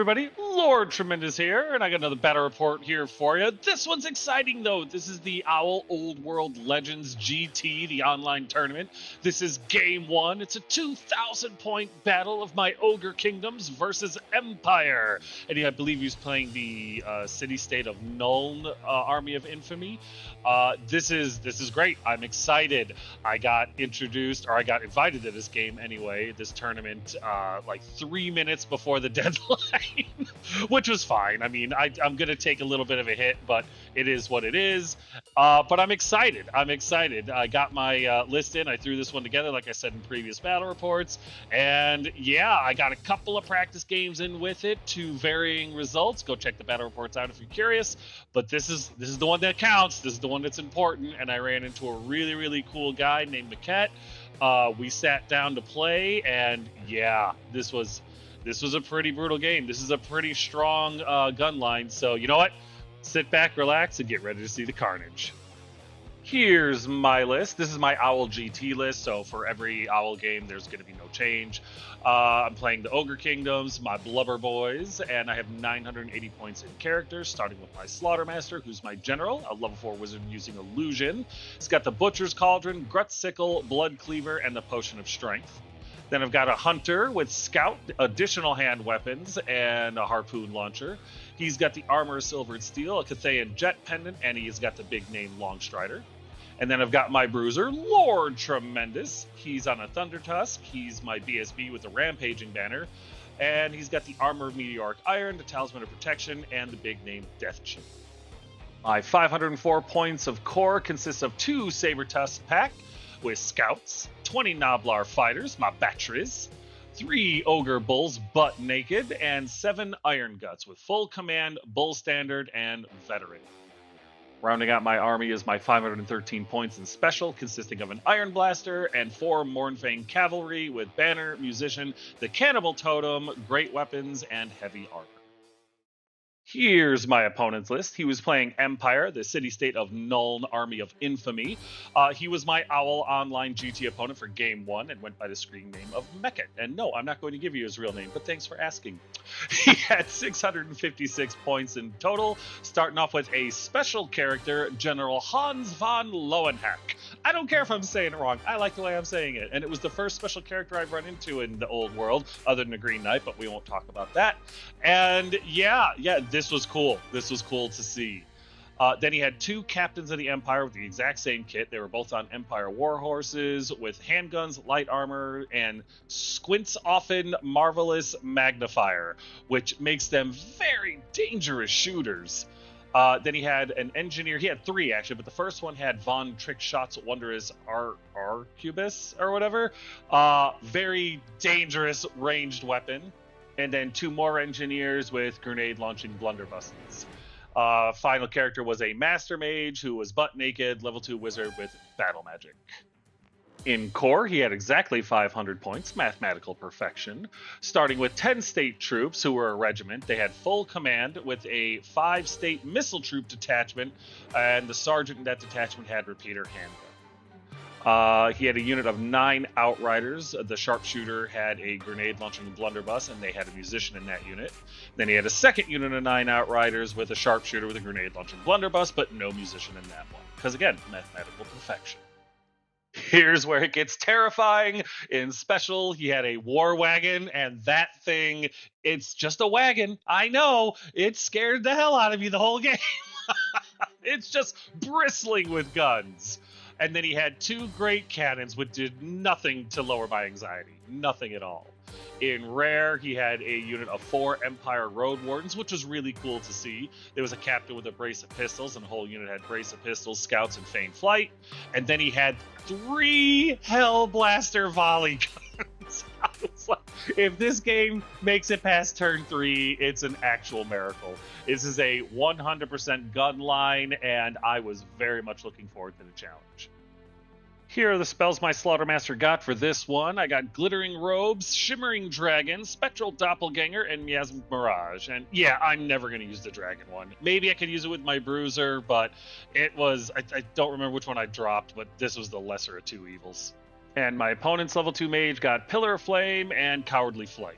everybody, Lord Tremendous here, and I got another battle report here for you. This one's exciting, though. This is the Owl Old World Legends GT, the online tournament. This is Game 1. It's a 2,000-point battle of my Ogre Kingdoms versus Empire. And I believe he's playing the city-state of Nuln Army of Infamy. This is great. I'm excited. I got invited to this game anyway, this tournament, like 3 minutes before the deadline, which was fine. I mean, I'm going to take a little bit of a hit, but it is what it is. But I'm excited. I got my list in. I threw this one together, like I said in previous battle reports. And yeah, I got a couple of practice games in with it to varying results. Go check the battle reports out if you're curious. But this is the one that counts. This is the one that's important. And I ran into a really, really cool guy named Maquette. We sat down to play, and yeah, this was a pretty brutal game. This is a pretty strong gun line. So you know what? Sit back, relax, and get ready to see the carnage. Here's my list. This is my Owl GT list, so for every Owl game, there's going to be no change. I'm playing the Ogre Kingdoms, my Blubber Boys, and I have 980 points in character, starting with my Slaughtermaster, who's my General, a level 4 wizard using Illusion. It's got the Butcher's Cauldron, Grut Sickle, Blood Cleaver, and the Potion of Strength. Then I've got a Hunter with Scout, additional hand weapons, and a Harpoon Launcher. He's got the Armor of Silvered Steel, a Cathayan Jet Pendant, and he's got the big name Longstrider. And then I've got my Bruiser, Lord Tremendous. He's on a Thunder Tusk. He's my BSB with the Rampaging Banner. And he's got the Armor of Meteoric Iron, the Talisman of Protection, and the big name Death Shield. My 504 points of core consists of 2 Saber Tusk pack with Scouts, 20 Noblar Fighters, my batteries, 3 Ogre Bulls butt naked, and 7 Iron Guts with full command, Bull Standard, and Veteran. Rounding out my army is my 513 points in special, consisting of an Iron Blaster and 4 Mournfang Cavalry with Banner, Musician, the Cannibal Totem, Great Weapons, and Heavy Armor. Here's my opponent's list. He was playing Empire, the city-state of Nuln Army of Infamy. He was my Owl Online GT opponent for Game 1 and went by the screen name of Meket. And no, I'm not going to give you his real name, but thanks for asking. He had 656 points in total, starting off with a special character, General Hans von Lohenhack. I don't care if I'm saying it wrong. I like the way I'm saying it. And it was the first special character I've run into in the old world, other than the Green Knight, but we won't talk about that. And yeah, this was cool. This was cool to see. Then he had 2 Captains of the Empire with the exact same kit. They were both on Empire warhorses with handguns, light armor, and Squints Often Marvelous Magnifier, which makes them very dangerous shooters. Then he had an engineer. He had 3 actually, but the first one had Von Trickshot's Wondrous Arquebus or whatever. Very dangerous ranged weapon. And then 2 more engineers with grenade launching blunderbusses. Final character was a Master Mage who was butt naked, level 2 wizard with battle magic. In core, he had exactly 500 points, mathematical perfection. Starting with 10 state troops who were a regiment. They had full command with a 5-state missile troop detachment, and the sergeant in that detachment had repeater handgun. He had a unit of 9 Outriders. The sharpshooter had a grenade launching blunderbuss, and they had a musician in that unit. Then he had a second unit of 9 Outriders with a sharpshooter with a grenade launching blunderbuss, but no musician in that one. Because again, mathematical perfection. Here's where it gets terrifying. In special, he had a war wagon, and that thing, it's just a wagon. I know, it scared the hell out of you the whole game. It's just bristling with guns. And then he had 2 great cannons, which did nothing to lower my anxiety. Nothing at all. In rare, he had a unit of 4 Empire Road Wardens, which was really cool to see. There was a captain with a brace of pistols, and the whole unit had brace of pistols, scouts, and feigned flight. And then he had 3 Hellblaster volley guns. I was like, if this game makes it past turn 3, it's an actual miracle. This is a 100% gun line, and I was very much looking forward to the challenge. Here are the spells my Slaughtermaster got for this one. I got Glittering Robes, Shimmering Dragon, Spectral Doppelganger, and Miasmic Mirage. And yeah, I'm never going to use the Dragon one. Maybe I could use it with my Bruiser, but it was... I don't remember which one I dropped, but this was the lesser of 2 evils. And my opponent's level 2 mage got Pillar of Flame and Cowardly Flight.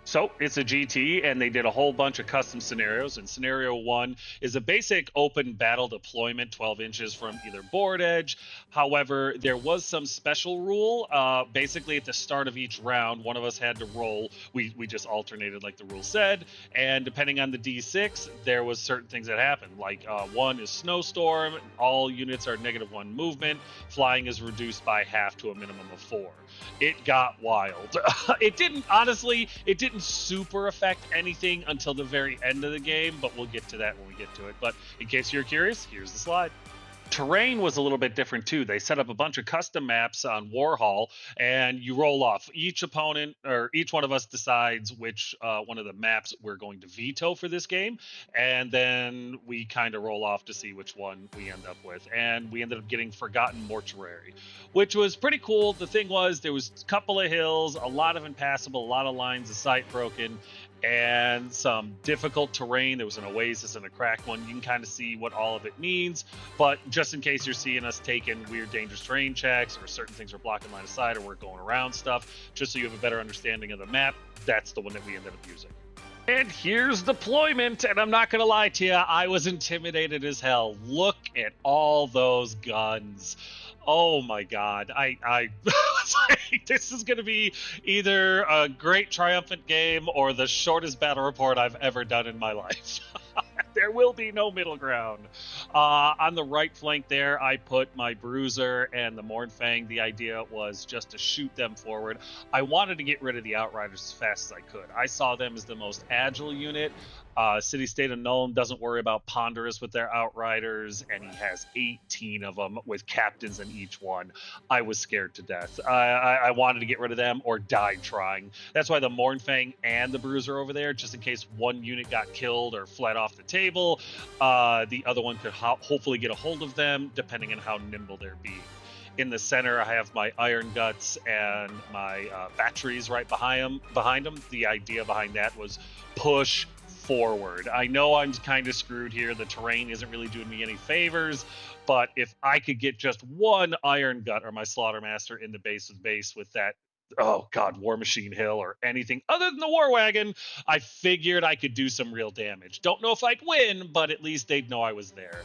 So it's a GT, and they did a whole bunch of custom scenarios. And scenario one is a basic open battle deployment, 12 inches from either board edge. However, there was some special rule. Basically, at the start of each round, one of us had to roll. We just alternated, like the rule said. And depending on the D6, there was certain things that happened. Like one is snowstorm. All units are -1 movement. Flying is reduced by half to a minimum of 4. It got wild. It didn't, honestly, it didn't super affect anything until the very end of the game, but we'll get to that when we get to it. But in case you're curious, here's the slide. Terrain was a little bit different too. They set up a bunch of custom maps on Warhol, and you roll off. Each opponent, or each one of us, decides which one of the maps we're going to veto for this game, and then we kind of roll off to see which one we end up with. And we ended up getting Forgotten Mortuary, which was pretty cool. The thing was, there was a couple of hills, a lot of impassable, a lot of lines of sight broken, and some difficult terrain. There was an oasis and a cracked one. You can kind of see what all of it means, but just in case you're seeing us taking weird dangerous terrain checks, or certain things are blocking line of sight, or we're going around stuff, just so you have a better understanding of the map, that's the one that we ended up using. And here's deployment, and I'm not gonna lie to you, I was intimidated as hell. Look at all those guns. Oh my god, I was like, this is gonna be either a great triumphant game or the shortest battle report I've ever done in my life. There will be no middle ground. On the right flank there, I put my Bruiser and the Mornfang. The idea was just to shoot them forward. I wanted to get rid of the Outriders as fast as I could. I saw them as the most agile unit. City State of Nuln doesn't worry about Ponderous with their Outriders, and he has 18 of them with captains in each one. I was scared to death. I wanted to get rid of them or die trying. That's why the Mornfang and the Bruiser over there, just in case one unit got killed or fled off the table, the other one could hopefully get a hold of them, depending on how nimble they're being. In the center, I have my Iron Guts and my batteries right behind them. The idea behind that was push forward. I know I'm kind of screwed here. The terrain isn't really doing me any favors, but if I could get just one Iron Gut or my Slaughtermaster in the base with that, oh god, War Machine Hill or anything other than the War Wagon, I figured I could do some real damage. Don't know if I'd win, but at least they'd know I was there.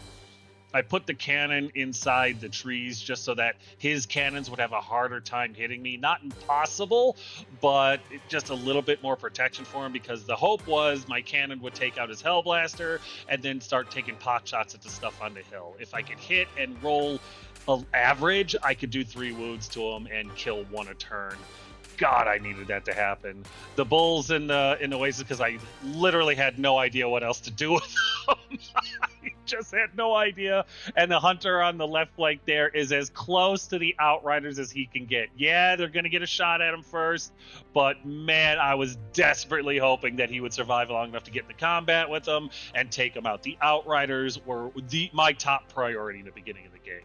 I put the cannon inside the trees just so that his cannons would have a harder time hitting me. Not impossible, but just a little bit more protection for him, because the hope was my cannon would take out his Hellblaster and then start taking pot shots at the stuff on the hill. If I could hit and roll average, I could do 3 wounds to him and kill 1 a turn. God, I needed that to happen. The bulls in the Oasis, because I literally had no idea what else to do with them. I just had no idea. And the hunter on the left flank there is as close to the Outriders as he can get. Yeah, they're going to get a shot at him first, but man, I was desperately hoping that he would survive long enough to get in the combat with them and take them out. The Outriders were my top priority in the beginning of the game.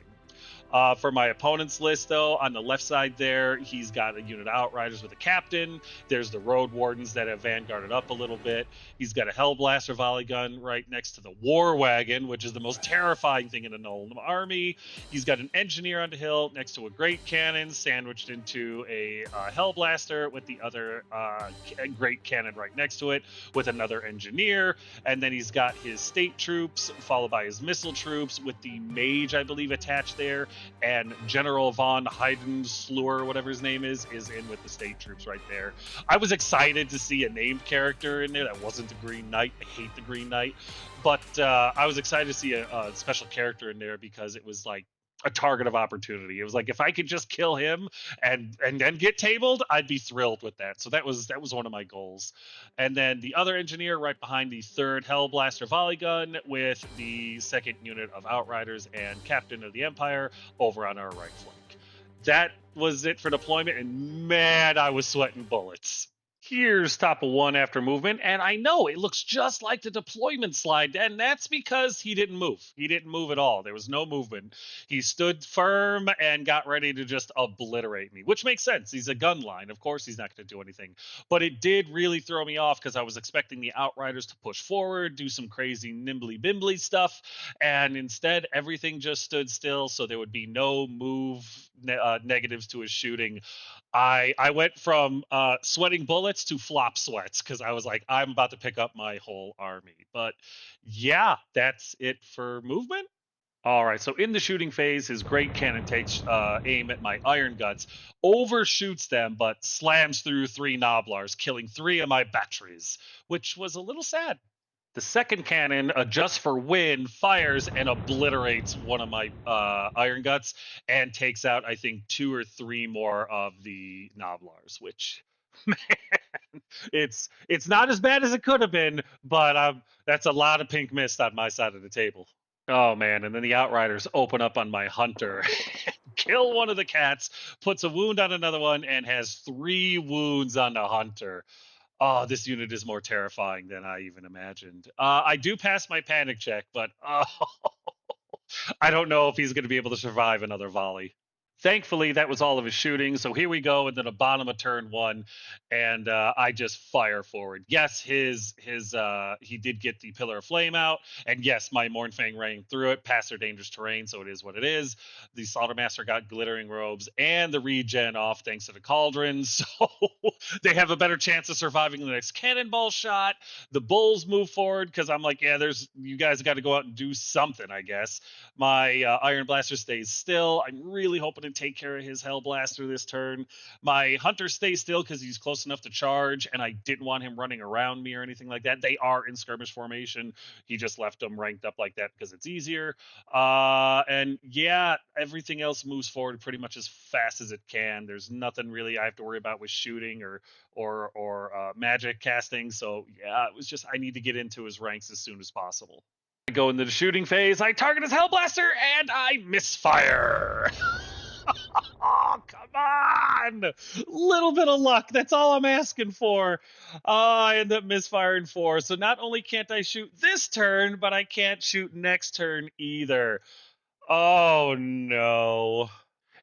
For my opponent's list, though, on the left side there, he's got a unit of Outriders with a captain. There's the Road Wardens that have vanguarded up a little bit. He's got a Hellblaster volley gun right next to the War Wagon, which is the most terrifying thing in a Nuln army. He's got an Engineer on the hill next to a Great Cannon, sandwiched into a Hellblaster with the other Great Cannon right next to it, with another Engineer. And then he's got his State Troops, followed by his Missile Troops, with the Mage, I believe, attached there. And General von Heidensluer, whatever his name is in with the State Troops right there. I was excited to see a named character in there that wasn't the Green Knight. I hate the Green Knight. But I was excited to see a special character in there, because it was like a target of opportunity. It was like, if I could just kill him and then get tabled, I'd be thrilled with that. So that was one of my goals. And then the other Engineer right behind the third Hellblaster volley gun with the second unit of Outriders and Captain of the Empire over on our right flank. That was it for deployment, and man, I was sweating bullets. Here's top of 1 after movement, and I know it looks just like the deployment slide, and that's because he didn't move. He didn't move at all. There was no movement. He stood firm and got ready to just obliterate me, which makes sense. He's a gun line. Of course he's not going to do anything. But it did really throw me off, because I was expecting the Outriders to push forward, do some crazy nimbly-bimbly stuff, and instead everything just stood still, so there would be no move negatives to his shooting. I went from sweating bullets to flop sweats because I was like, I'm about to pick up my whole army. But yeah, that's it for movement. All right, so in the shooting phase, his great cannon takes aim at my iron guts, overshoots them, but slams through three Noblars, killing three of my batteries, which was a little sad. The second cannon, adjusts for wind, fires and obliterates one of my iron guts and takes out, I think, two or three more of the Noblars, which, man, it's not as bad as it could have been, but that's a lot of pink mist on my side of the table. Oh man, and then the Outriders open up on my hunter, kill one of the cats, puts a wound on another one, and has three wounds on the hunter. Oh, this unit is more terrifying than I even imagined. I do pass my panic check, but I don't know if he's going to be able to survive another volley. Thankfully, that was all of his shooting. So here we go into the bottom of turn one, and I just fire forward. Yes, his he did get the pillar of flame out, and yes, my Mornfang rang through it, past their dangerous terrain, so it is what it is. The Slaughtermaster got glittering robes and the regen off thanks to the cauldron, so they have a better chance of surviving the next cannonball shot. The bulls move forward because I'm like, yeah, there's you guys got to go out and do something, I guess. My Iron Blaster stays still. I'm really hoping to take care of his Hell Blaster this turn. My Hunter stays still because he's close enough to charge, and I didn't want him running around me or anything like that. They are in skirmish formation. He just left them ranked up like that because it's easier. And yeah, everything else moves forward pretty much as fast as it can. There's nothing really I have to worry about with shooting or magic casting. So yeah, it was just I need to get into his ranks as soon as possible. I go into the shooting phase. I target his Hellblaster and I misfire. Oh, come on! Little bit of luck. That's all I'm asking for. I end up misfiring four. So not only can't I shoot this turn, but I can't shoot next turn either. Oh no.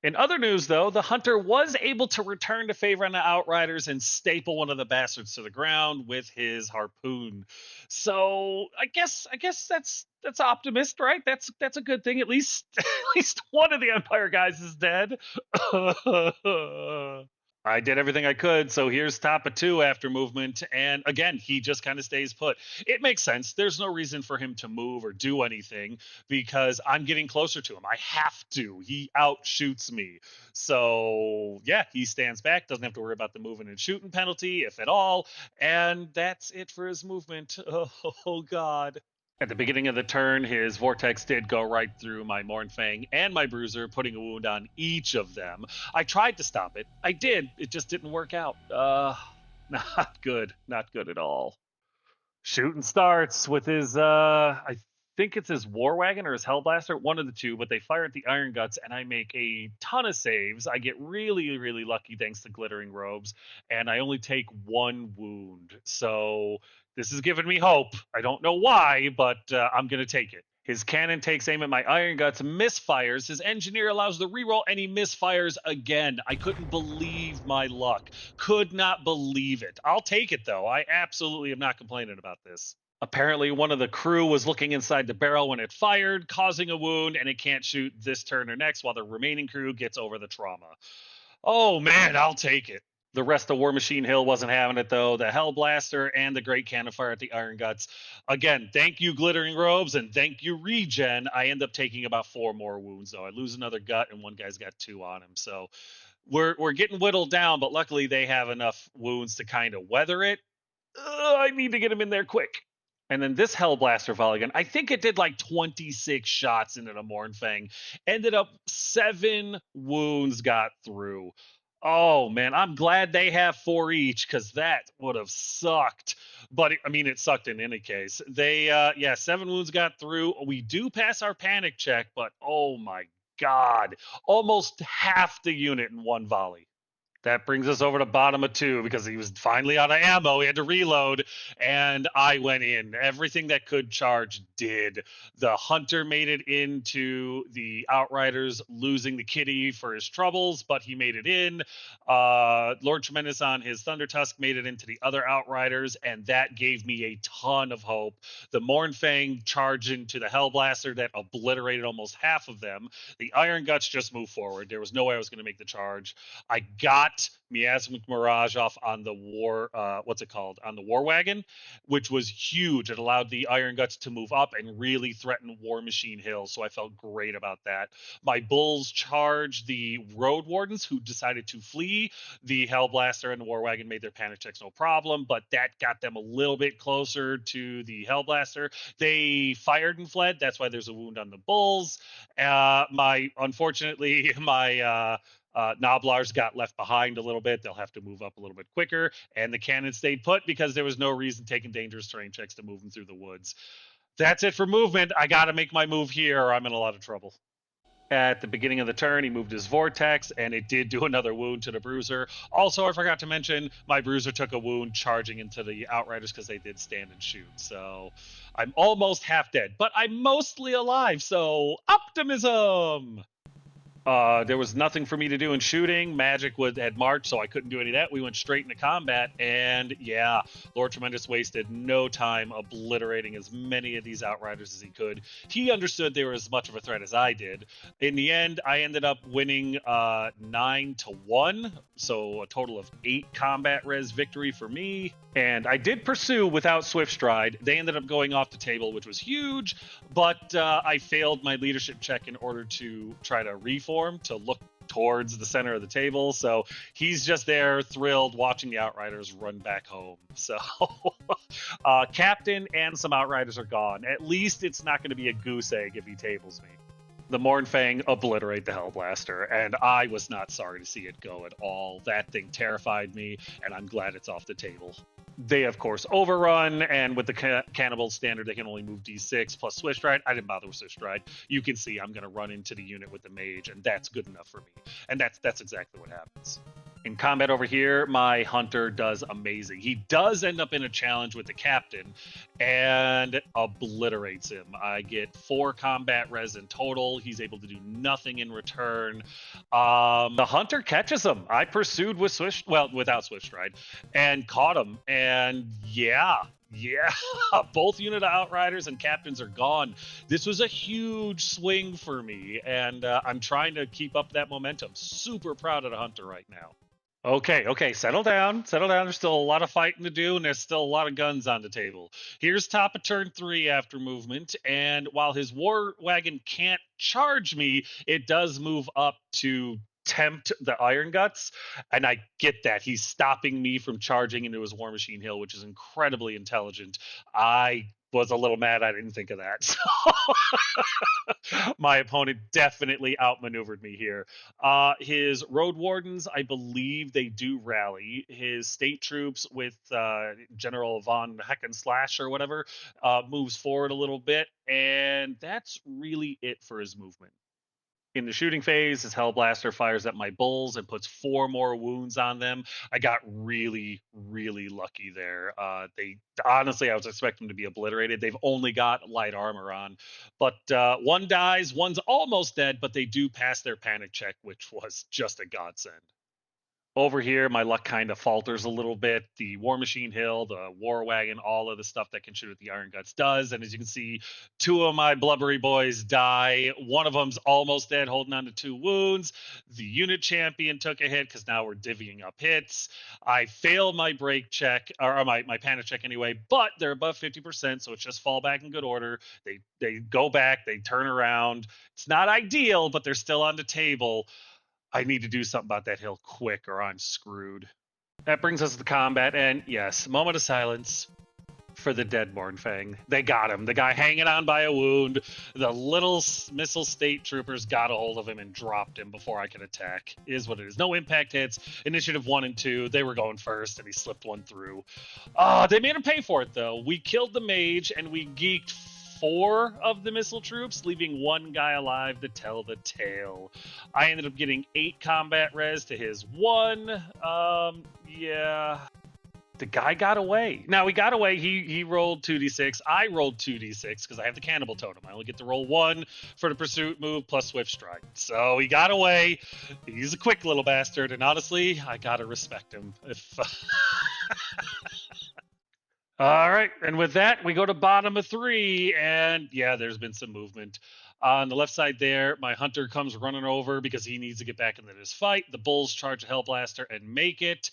In other news, though, the hunter was able to return to favor on the Outriders and staple one of the bastards to the ground with his harpoon. So I guess that's optimist, right? That's a good thing. At least at least one of the Empire guys is dead. I did everything I could. So here's top of two after movement. And again, he just kind of stays put. It makes sense. There's no reason for him to move or do anything because I'm getting closer to him. I have to. He outshoots me. So yeah, he stands back, doesn't have to worry about the moving and shooting penalty, if at all. And that's it for his movement. Oh God. At the beginning of the turn, his vortex did go right through my Mornfang and my Bruiser, putting a wound on each of them. I tried to stop it. I did. It just didn't work out. Not good. Not good at all. Shooting starts with his I think it's his War Wagon or his Hellblaster, one of the two, but they fire at the Iron Guts and I make a ton of saves. I get really, really lucky thanks to glittering robes, and I only take one wound. So this is giving me hope. I don't know why, but I'm gonna take it. His cannon takes aim at my Iron Guts, misfires. His engineer allows the reroll, and he misfires again. I couldn't believe my luck. Could not believe it. I'll take it, though. I absolutely am not complaining about this. Apparently, one of the crew was looking inside the barrel when it fired, causing a wound, and it can't shoot this turn or next while the remaining crew gets over the trauma. Oh, man, I'll take it. The rest of War Machine Hill wasn't having it, though. The Hell Blaster and the Great Cannon Fire at the Iron Guts. Again, thank you, Glittering Robes, and thank you, Regen. I end up taking about four more wounds, though. I lose another gut, and one guy's got two on him. So we're getting whittled down, but luckily they have enough wounds to kind of weather it. I need to get him in there quick. And then this Hellblaster volley gun, I think it did like 26 shots into the Mornfang. Ended up 7 wounds got through. Oh man, I'm glad they have 4 each because that would have sucked. But I mean, it sucked in any case. They, 7 wounds got through. We do pass our panic check, but oh my God, almost half the unit in one volley. That brings us over to bottom of 2 because he was finally out of ammo. He had to reload, and I went in. Everything that could charge did. The hunter made it into the Outriders, losing the kitty for his troubles, but he made it in. Lord Tremendous on his Thunder Tusk made it into the other Outriders, and that gave me a ton of hope. The Mournfang charged into the Hellblaster that obliterated almost half of them. The Iron Guts just moved forward. There was no way I was going to make the charge. I got Miasmic Mirage off on the on the War Wagon, which was huge. It allowed the Iron Guts to move up and really threaten War Machine Hill, so I felt great about that. My Bulls charged the Road Wardens, who decided to flee. The Hellblaster and the War Wagon made their panic checks no problem, but that got them a little bit closer to the Hellblaster. They fired and fled. That's why there's a wound on the Bulls. Unfortunately, my Noblars got left behind a little bit. They'll have to move up a little bit quicker. And the cannon stayed put because there was no reason taking dangerous terrain checks to move them through the woods. That's it for movement. I got to make my move here or I'm in a lot of trouble. At the beginning of the turn, he moved his Vortex, and it did do another wound to the Bruiser. Also, I forgot to mention, my Bruiser took a wound charging into the Outriders because they did stand and shoot. So I'm almost half dead, but I'm mostly alive, so optimism! There was nothing for me to do in shooting. Magic had marched, so I couldn't do any of that. We went straight into combat, and yeah, Lord Tremendous wasted no time obliterating as many of these Outriders as he could. He understood they were as much of a threat as I did. In the end, I ended up winning 9-1, so a total of 8 combat res victory for me. And I did pursue without Swift Stride. They ended up going off the table, which was huge, but I failed my leadership check in order to try to reform to look towards the center of the table. So he's just there thrilled watching the Outriders run back home. So Captain and some Outriders are gone. At least it's not going to be a goose egg if he tables me. The Mournfang obliterate the Hellblaster, and I was not sorry to see it go at all. That thing terrified me, and I'm glad it's off the table. They, of course, overrun, and with the Cannibal standard, they can only move D6 plus Swift Stride. I didn't bother with Swift Stride. You can see I'm going to run into the unit with the Mage, and that's good enough for me. And that's exactly what happens. In combat over here, my Hunter does amazing. He does end up in a challenge with the Captain and obliterates him. I get 4 combat res in total. He's able to do nothing in return. The Hunter catches him. I pursued with without Swift Stride and caught him. And yeah, both unit Outriders and Captains are gone. This was a huge swing for me, and I'm trying to keep up that momentum. Super proud of the Hunter right now. Okay, settle down. There's still a lot of fighting to do, and there's still a lot of guns on the table. Here's top of turn 3 after movement, and while his War Wagon can't charge me, it does move up to tempt the Iron Guts, and I get that. He's stopping me from charging into his War Machine Hill, which is incredibly intelligent. I was a little mad I didn't think of that. So my opponent definitely outmaneuvered me here. His Road Wardens, I believe they do rally. His State Troops with General Von Heckenslash or whatever moves forward a little bit, and that's really it for his movement. In the shooting phase, his Hellblaster fires at my Bulls and puts 4 more wounds on them. I got really, really lucky there. Honestly, I was expecting them to be obliterated. They've only got light armor on. But one dies, one's almost dead, but they do pass their panic check, which was just a godsend. Over here, my luck kind of falters a little bit. The War Machine Hill, the War Wagon, all of the stuff that can shoot at the Iron Guts does. And as you can see, 2 of my blubbery boys die. One of them's almost dead, holding on to 2 wounds. The unit champion took a hit because now we're divvying up hits. I failed my break check, or my panic check anyway, but they're above 50%, so it's just fall back in good order. They go back, they turn around. It's not ideal, but they're still on the table. I need to do something about that hill quick or I'm screwed. That brings us to combat, and yes, moment of silence for the dead Mournfang. They got him. The guy hanging on by a wound. The little missile state troopers got a hold of him and dropped him before I could attack. It is what it is. No impact hits. Initiative 1 and 2. They were going first, and he slipped one through. They made him pay for it, though. We killed the mage, and we geeked 4 of the missile troops, leaving 1 guy alive to tell the tale. I ended up getting 8 combat res to his 1. Yeah. The guy got away. Now, he got away. He rolled 2d6. I rolled 2d6 because I have the cannibal totem. I only get to roll 1 for the pursuit move plus swift strike. So he got away. He's a quick little bastard, and honestly, I gotta respect him. All right, and with that, we go to bottom of 3, and yeah, there's been some movement. On the left side there, my hunter comes running over because he needs to get back into this fight. The bulls charge a Hellblaster and make it.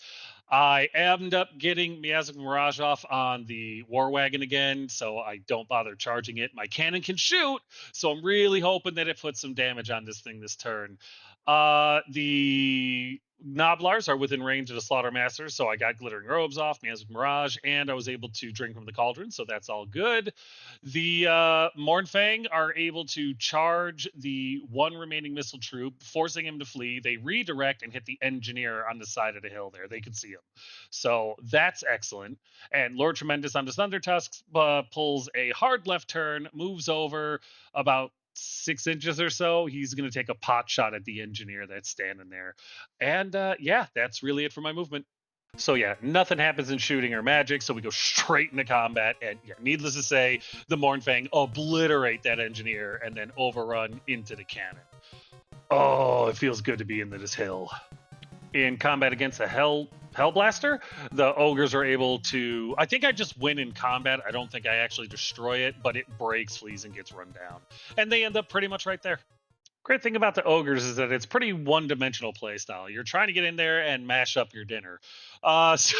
I end up getting Miasmic Mirage off on the War Wagon again, so I don't bother charging it. My cannon can shoot, so I'm really hoping that it puts some damage on this thing this turn. The Noblars are within range of the Slaughtermaster, so I got Glittering Robes off, Miasmic Mirage, and I was able to drink from the Cauldron, so that's all good. The Mournfang are able to charge the 1 remaining missile troop, forcing him to flee. They redirect and hit the engineer on the side of the hill there. They could see him. So that's excellent. And Lord Tremendous on the Thunder Tusks pulls a hard left turn, moves over about 6 inches or so. He's going to take a pot shot at the engineer that's standing there. And yeah, that's really it for my movement. So yeah, nothing happens in shooting or magic, so we go straight into combat, and yeah, needless to say, the Mournfang obliterate that engineer and then overrun into the cannon. Oh, it feels good to be into this hill. In combat against a Hellblaster, the ogres are able to... I think I just win in combat. I don't think I actually destroy it, but it breaks, flees, and gets run down. And they end up pretty much right there. Great thing about the ogres is that it's pretty one-dimensional playstyle. You're trying to get in there and mash up your dinner. So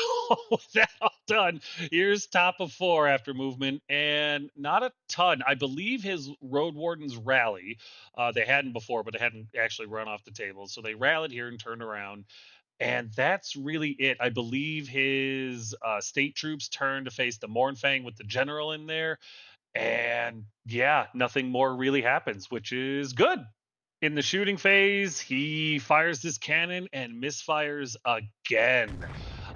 with that all done, here's top of 4 after movement, and not a ton. I believe his Road Wardens rally. They hadn't before, but they hadn't actually run off the table. So they rallied here and turned around. And that's really it. I believe his state troops turned to face the Mournfang with the general in there. And yeah, nothing more really happens, which is good. In the shooting phase, he fires this cannon and misfires again.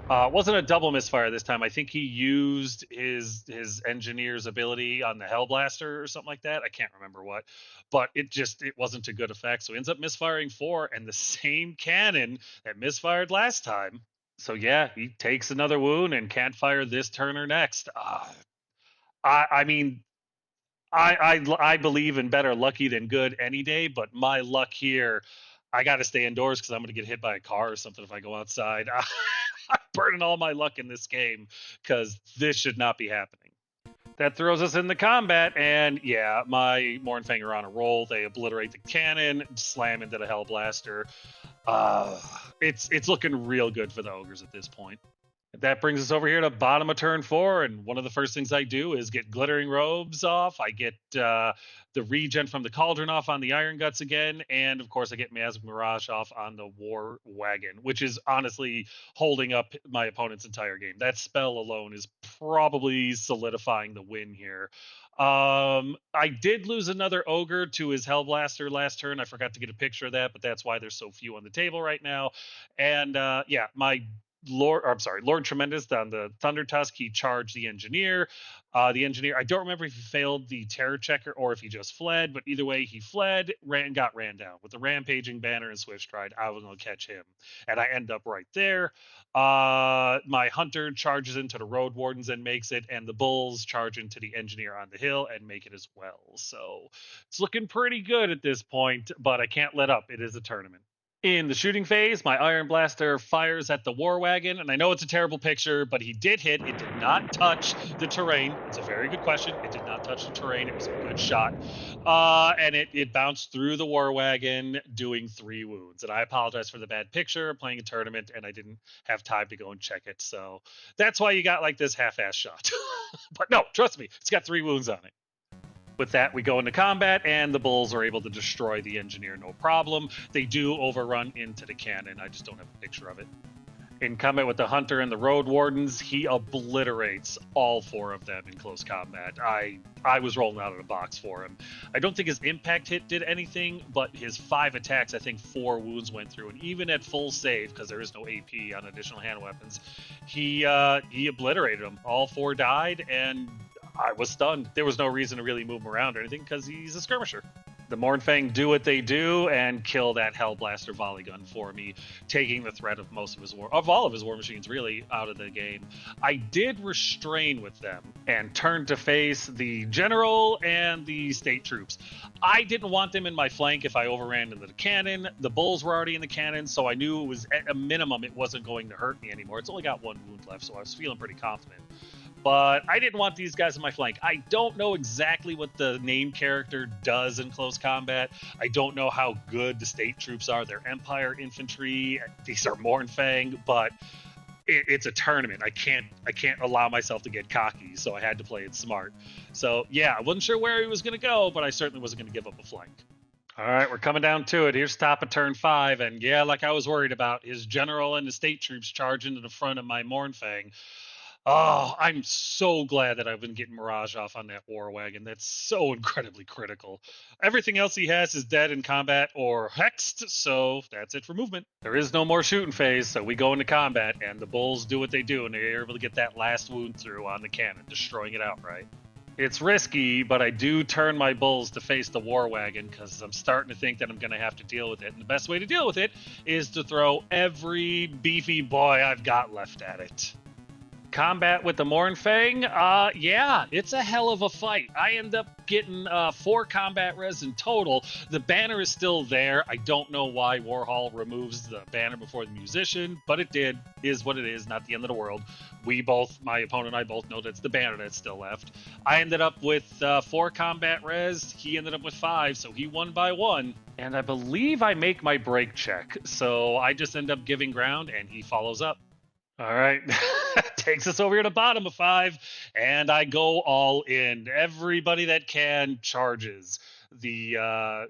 Wasn't a double misfire this time. I think he used his engineer's ability on the Hellblaster or something like that. I can't remember what, but it wasn't to good effect. So he ends up misfiring 4, and the same cannon that misfired last time. So yeah, he takes another wound and can't fire this turn or next. I mean, I believe in better lucky than good any day, but my luck here, I got to stay indoors because I'm going to get hit by a car or something if I go outside. I'm burning all my luck in this game because this should not be happening. That throws us into combat, and yeah, my Mournfang are on a roll. They obliterate the cannon, slam into the Hellblaster. It's looking real good for the ogres at this point. That brings us over here to bottom of turn 4, and one of the first things I do is get Glittering Robes off. I get the regen from the Cauldron off on the Iron Guts again, and of course I get Miasmic Mirage off on the War Wagon, which is honestly holding up my opponent's entire game. That spell alone is probably solidifying the win here. I did lose another Ogre to his Hellblaster last turn. I forgot to get a picture of that, but that's why there's so few on the table right now. And yeah, my Lord Tremendous on the Thunder Tusk, he charged the engineer. The engineer, I don't remember if he failed the terror checker or if he just fled, but either way, he fled, got ran down. With the rampaging banner and swift stride, I was going to catch him. And I end up right there. My hunter charges into the road wardens and makes it, and the bulls charge into the engineer on the hill and make it as well. So it's looking pretty good at this point, but I can't let up. It is a tournament. In the shooting phase, my Iron Blaster fires at the War Wagon, and I know it's a terrible picture, but he did hit. It did not touch the terrain. It's a very good question. It did not touch the terrain. It was a good shot. And it bounced through the War Wagon, doing 3 wounds. And I apologize for the bad picture. I'm playing a tournament, and I didn't have time to go and check it. So that's why you got like this half-ass shot. But no, trust me, it's got 3 wounds on it. With that, we go into combat, and the bulls are able to destroy the engineer, no problem. They do overrun into the cannon. I just don't have a picture of it. In combat with the hunter and the road wardens, he obliterates all 4 of them in close combat. I was rolling out of the box for him. I don't think his impact hit did anything, but his 5 attacks, I think 4 wounds went through. And even at full save, because there is no AP on additional hand weapons, he obliterated them. All 4 died, and I was stunned. There was no reason to really move him around or anything because he's a skirmisher. The Mornfang do what they do and kill that Hellblaster volley gun for me, taking the threat of all of his war machines really out of the game. I did restrain with them and turn to face the general and the state troops. I didn't want them in my flank if I overran into the cannon. The bulls were already in the cannon, so I knew it was at a minimum it wasn't going to hurt me anymore. It's only got one wound left, so I was feeling pretty confident. But I didn't want these guys in my flank. I don't know exactly what the named character does in close combat. I don't know how good the state troops are. They're Empire infantry. These are Mornfang, but it's a tournament. I can't allow myself to get cocky, so I had to play it smart. So yeah, I wasn't sure where he was going to go, but I certainly wasn't going to give up a flank. All right, we're coming down to it. Here's top of turn 5, and yeah, like I was worried about, his general and the state troops charge into the front of my Mornfang. Oh, I'm so glad that I've been getting Mirage off on that war wagon. That's so incredibly critical. Everything else he has is dead in combat or hexed, so that's it for movement. There is no more shooting phase, so we go into combat, and the bulls do what they do, and they're able to get that last wound through on the cannon, destroying it outright. It's risky, but I do turn my bulls to face the war wagon because I'm starting to think that I'm going to have to deal with it. And the best way to deal with it is to throw every beefy boy I've got left at it. Combat with the Mornfang, yeah, it's a hell of a fight. I end up getting 4 combat res in total. The banner is still there. I don't know why Warhol removes the banner before the musician, but it did. Is what it is, not the end of the world. My opponent and I both know that's the banner that's still left. I ended up with 4 combat res. He ended up with 5, so he won by 1. And I believe I make my break check, so I just end up giving ground, and he follows up. All right, takes us over here to bottom of 5, and I go all in. Everybody that can charges. My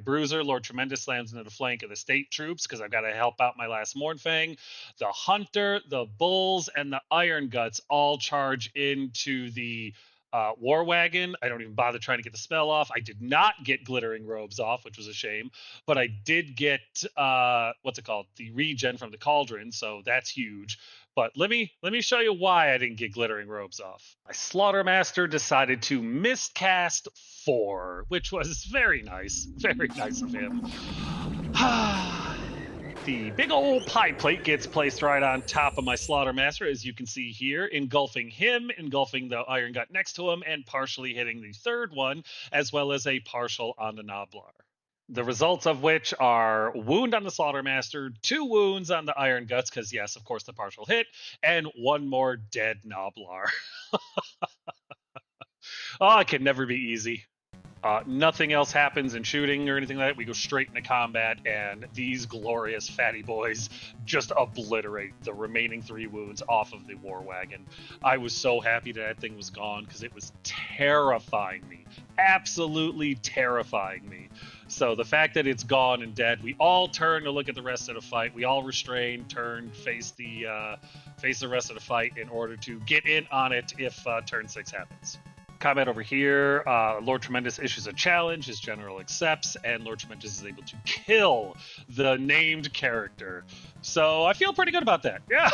bruiser, Lord Tremendous, slams into the flank of the state troops because I've got to help out my last Mornfang. The Hunter, the Bulls, and the Iron Guts all charge into the war wagon. I don't even bother trying to get the spell off. I did not get glittering robes off, which was a shame, but I did get the regen from the cauldron, so that's huge. But let me show you why I didn't get glittering robes off. My Slaughtermaster decided to miscast 4, which was very nice of him. The big old pie plate gets placed right on top of my Slaughtermaster, as you can see here, engulfing him, engulfing the Iron Gut next to him, and partially hitting the third one, as well as a partial on the Noblar. The results of which are wound on the Slaughtermaster, 2 wounds on the Iron Guts, because yes, of course, the partial hit, and 1 more dead Noblar. Oh, it can never be easy. Nothing else happens in shooting or anything like that. We go straight into combat, and these glorious fatty boys just obliterate the remaining 3 wounds off of the war wagon. I was so happy that thing was gone because it was terrifying me. Absolutely terrifying me. So the fact that it's gone and dead, we all turn to look at the rest of the fight. We all restrain, turn, face the rest of the fight in order to get in on it if turn 6 happens. Combat over here, Lord Tremendous issues a challenge, his general accepts, and Lord Tremendous is able to kill the named character. So I feel pretty good about that. Yeah,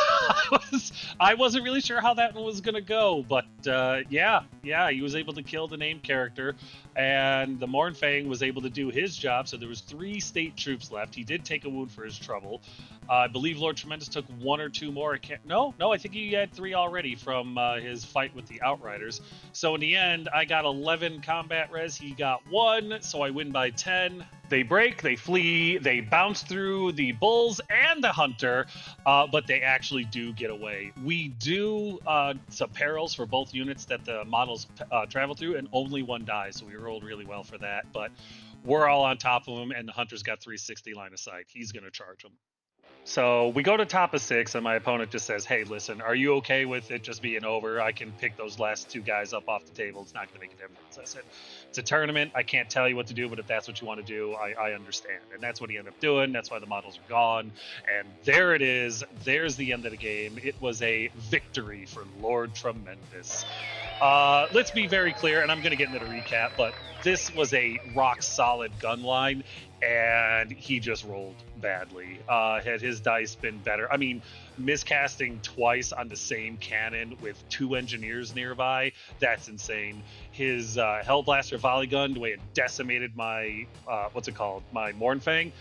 I wasn't really sure how that one was going to go, but yeah, he was able to kill the named character, and the Mornfang was able to do his job, so there was 3 state troops left. He did take a wound for his trouble. I believe Lord Tremendous took 1 or 2 more. No, I think he had 3 already from his fight with the Outriders. So in the end, I got 11 combat res. He got 1, so I win by 10. They break, they flee, they bounce through the Bulls and the Hunter, but they actually do get away. We do some perils for both units that the models travel through, and only 1 dies, so we rolled really well for that. But we're all on top of him, and the Hunter's got 360 line of sight. He's going to charge him. So we go to top of 6, and my opponent just says, hey, listen, are you okay with it just being over? I can pick those last 2 guys up off the table. It's not going to make a difference. I said, it's a tournament. I can't tell you what to do, but if that's what you want to do, I understand. And that's what he ended up doing. That's why the models are gone. And there it is. There's the end of the game. It was a victory for Lord Tremendous. Let's be very clear, and I'm going to get into the recap, but this was a rock-solid gun line. and he just rolled badly. Had his dice been better, I mean, miscasting twice on the same cannon with 2 engineers nearby, that's insane. His Hellblaster volley gun, the way it decimated my what's it called, my Mornfang,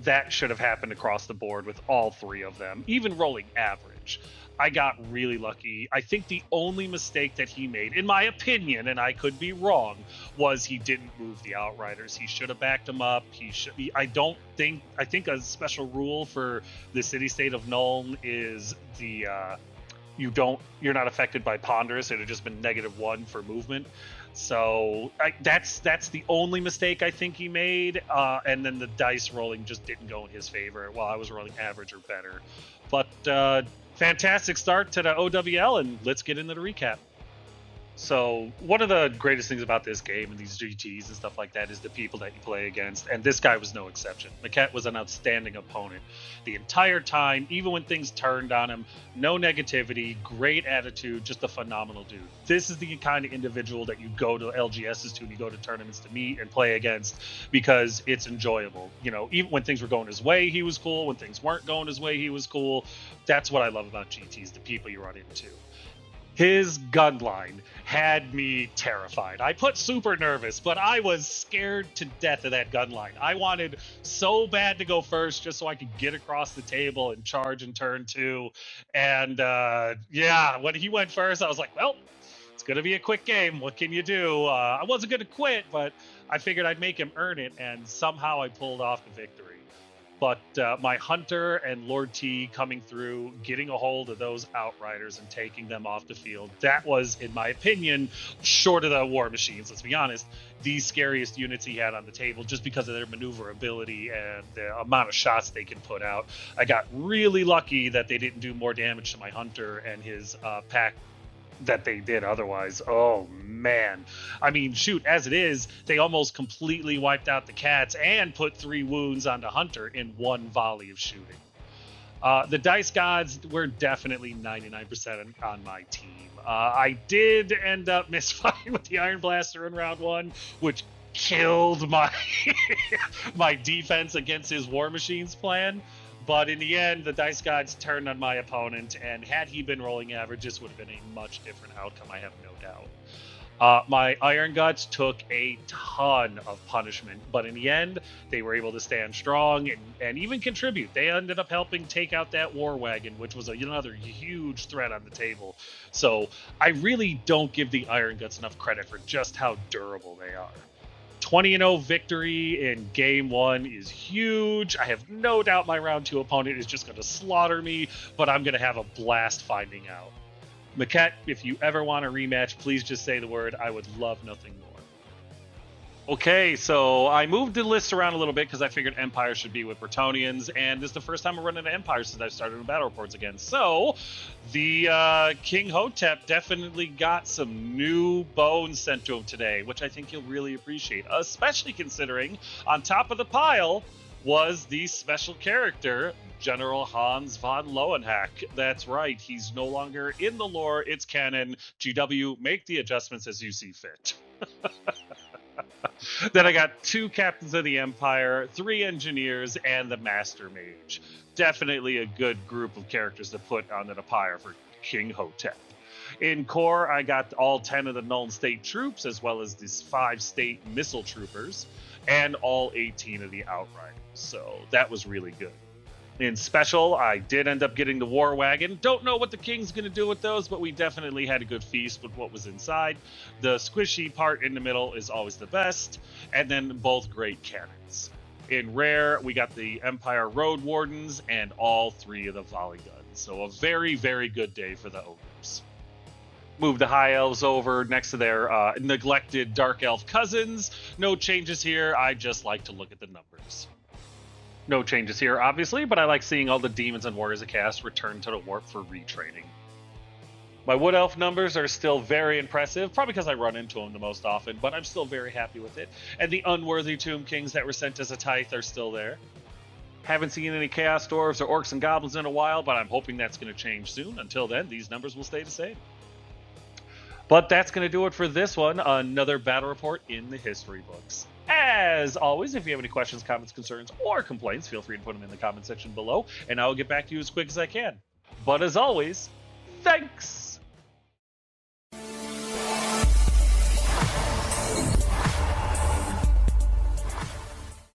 that should have happened across the board with all 3 of them, even rolling average. I got really lucky. I think the only mistake that he made, in my opinion, and I could be wrong, was he didn't move the Outriders. He should have backed them up. I think a special rule for the city-state of Nuln is you're not affected by Ponderous. It had just been -1 for movement. So that's the only mistake I think he made. And then the dice rolling just didn't go in his favor while I was rolling average or better. But fantastic start to the OWL, and let's get into the recap. So one of the greatest things about this game and these GTs and stuff like that is the people that you play against, and this guy was no exception. Maquette was an outstanding opponent the entire time, even when things turned on him. No negativity, great attitude, just a phenomenal dude. This is the kind of individual that you go to LGSs to and you go to tournaments to meet and play against because it's enjoyable. You know, even when things were going his way, he was cool. When things weren't going his way, he was cool. That's what I love about GTs, the people you run into. His gun line had me terrified. I put super nervous, but I was scared to death of that gun line. I wanted so bad to go first just so I could get across the table and charge in turn 2. And when he went first, I was like, well, it's going to be a quick game. What can you do? I wasn't going to quit, but I figured I'd make him earn it, and somehow I pulled off the victory. But my Hunter and Lord T coming through, getting a hold of those Outriders and taking them off the field, that was, in my opinion, short of the War Machines, let's be honest, the scariest units he had on the table just because of their maneuverability and the amount of shots they can put out. I got really lucky that they didn't do more damage to my Hunter and his pack that they did otherwise. Oh man, I mean, shoot, as it is, they almost completely wiped out the cats and put 3 wounds on the Hunter in 1 volley of shooting. The Dice Gods were definitely 99% on my team. I did end up misfiring with the Iron Blaster in round 1, which killed my my defense against his War Machines plan. But in the end, the Dice Gods turned on my opponent, and had he been rolling average, this would have been a much different outcome, I have no doubt. My Iron Guts took a ton of punishment, but in the end, they were able to stand strong and even contribute. They ended up helping take out that War Wagon, which was another huge threat on the table. So I really don't give the Iron Guts enough credit for just how durable they are. 20-0 victory in game 1 is huge. I have no doubt my round 2 opponent is just going to slaughter me, but I'm going to have a blast finding out. Maquette, if you ever want a rematch, please just say the word. I would love nothing more. Okay, so I moved the list around a little bit because I figured Empire should be with Bretonnians, and this is the first time we're running an Empire since I've started in battle reports again. So, the King Hotep definitely got some new bones sent to him today, which I think you'll really appreciate, especially considering on top of the pile was the special character, General Hans von Lohenhack. That's right, he's no longer in the lore, it's canon. GW, make the adjustments as you see fit. Then I got 2 Captains of the Empire, 3 Engineers, and the Master Mage. Definitely a good group of characters to put on the pyre for King Hotep. In core, I got all 10 of the Nuln State troops, as well as these 5 State Missile Troopers, and all 18 of the Outriders. So that was really good. In special, I did end up getting the War Wagon. Don't know what the King's going to do with those, but we definitely had a good feast with what was inside. The squishy part in the middle is always the best, and then both great cannons. In rare, we got the Empire Road Wardens and all 3 of the volley guns. So a very, very good day for the Ogres. Move the High Elves over next to their neglected Dark Elf cousins. No changes here. I just like to look at the numbers. No changes here, obviously, but I like seeing all the demons and warriors of chaos return to the warp for retraining. My Wood Elf numbers are still very impressive, probably because I run into them the most often, but I'm still very happy with it. And the unworthy Tomb Kings that were sent as a tithe are still there. Haven't seen any Chaos Dwarves or Orcs and Goblins in a while, but I'm hoping that's going to change soon. Until then, these numbers will stay the same. But that's going to do it for this one. Another battle report in the history books. As always, if you have any questions, comments, concerns, or complaints, feel free to put them in the comment section below, and I will get back to you as quick as I can. But as always, thanks!